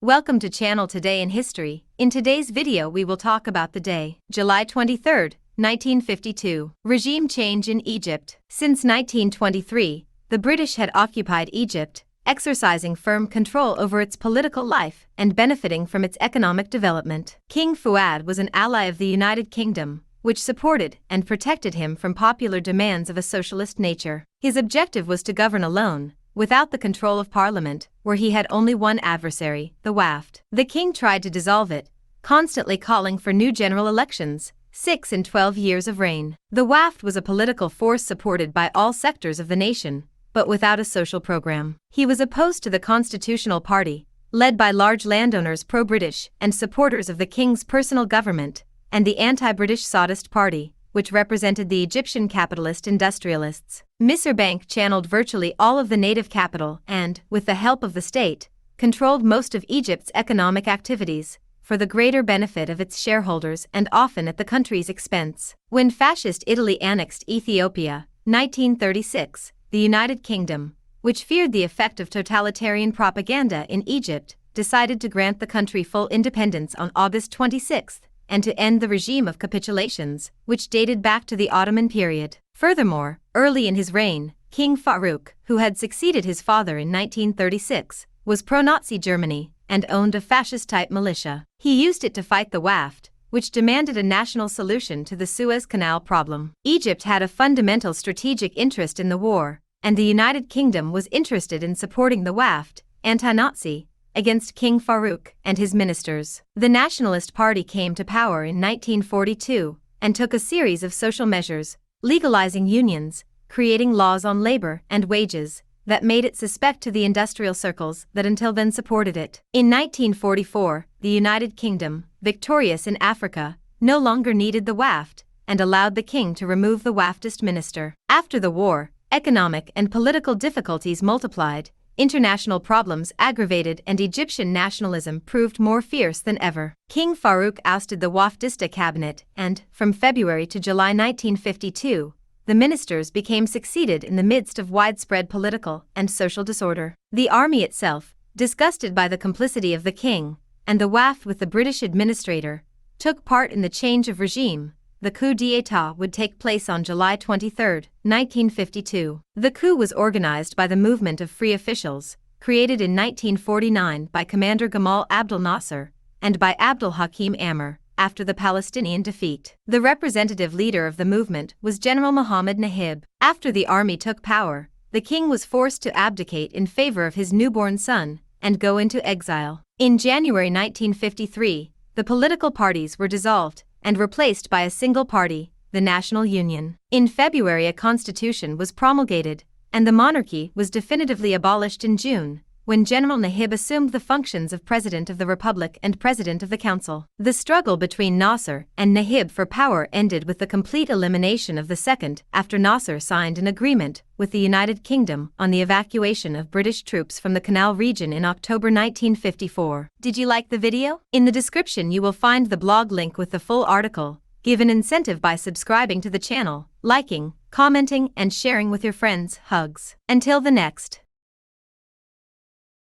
Welcome to Channel Today in History. In today's video we will talk about the day, July 23, 1952. Regime change in Egypt. Since 1923, the British had occupied Egypt, exercising firm control over its political life and benefiting from its economic development. King Fuad was an ally of the United Kingdom, which supported and protected him from popular demands of a socialist nature. His objective was to govern alone, without the control of parliament, where he had only one adversary, the Wafd. The king tried to dissolve it, constantly calling for new general elections, 6 in 12 years of reign. The Wafd was a political force supported by all sectors of the nation, but without a social program. He was opposed to the Constitutional Party, led by large landowners pro-British and supporters of the king's personal government, and the anti-British Sodist Party, which represented the Egyptian capitalist industrialists. Misr Bank channeled virtually all of the native capital and, with the help of the state, controlled most of Egypt's economic activities, for the greater benefit of its shareholders and often at the country's expense. When Fascist Italy annexed Ethiopia, 1936, the United Kingdom, which feared the effect of totalitarian propaganda in Egypt, decided to grant the country full independence on August 26, and to end the regime of capitulations, which dated back to the Ottoman period. Furthermore, early in his reign, King Farouk, who had succeeded his father in 1936, was pro-Nazi Germany and owned a fascist-type militia. He used it to fight the Wafd, which demanded a national solution to the Suez Canal problem. Egypt had a fundamental strategic interest in the war, and the United Kingdom was interested in supporting the Wafd, anti-Nazi, against King Farouk and his ministers. The Nationalist Party came to power in 1942 and took a series of social measures, legalizing unions, creating laws on labor and wages, that made it suspect to the industrial circles that until then supported it. In 1944, the United Kingdom, victorious in Africa, no longer needed the Wafd and allowed the king to remove the Wafdist minister. After the war, economic and political difficulties multiplied, international problems aggravated, and Egyptian nationalism proved more fierce than ever. King Farouk ousted the Wafdista cabinet and, from February to July 1952, the ministers became succeeded in the midst of widespread political and social disorder. The army itself, disgusted by the complicity of the king and the Wafd with the British administrator, took part in the change of regime. The coup d'état would take place on July 23, 1952. The coup was organized by the Movement of Free Officials, created in 1949 by Commander Gamal Abdel Nasser, and by Abdel Hakim Amr, after the Palestinian defeat. The representative leader of the movement was General Mohammed Nahib. After the army took power, the king was forced to abdicate in favor of his newborn son and go into exile. In January 1953, the political parties were dissolved and replaced by a single party, the National Union. In February, a constitution was promulgated, and the monarchy was definitively abolished in June, when General Nahib assumed the functions of President of the Republic and President of the Council. The struggle between Nasser and Nahib for power ended with the complete elimination of the second after Nasser signed an agreement with the United Kingdom on the evacuation of British troops from the Canal region in October 1954. Did you like the video? In the description you will find the blog link with the full article. Give an incentive by subscribing to the channel, liking, commenting, and sharing with your friends. Hugs. Until the next.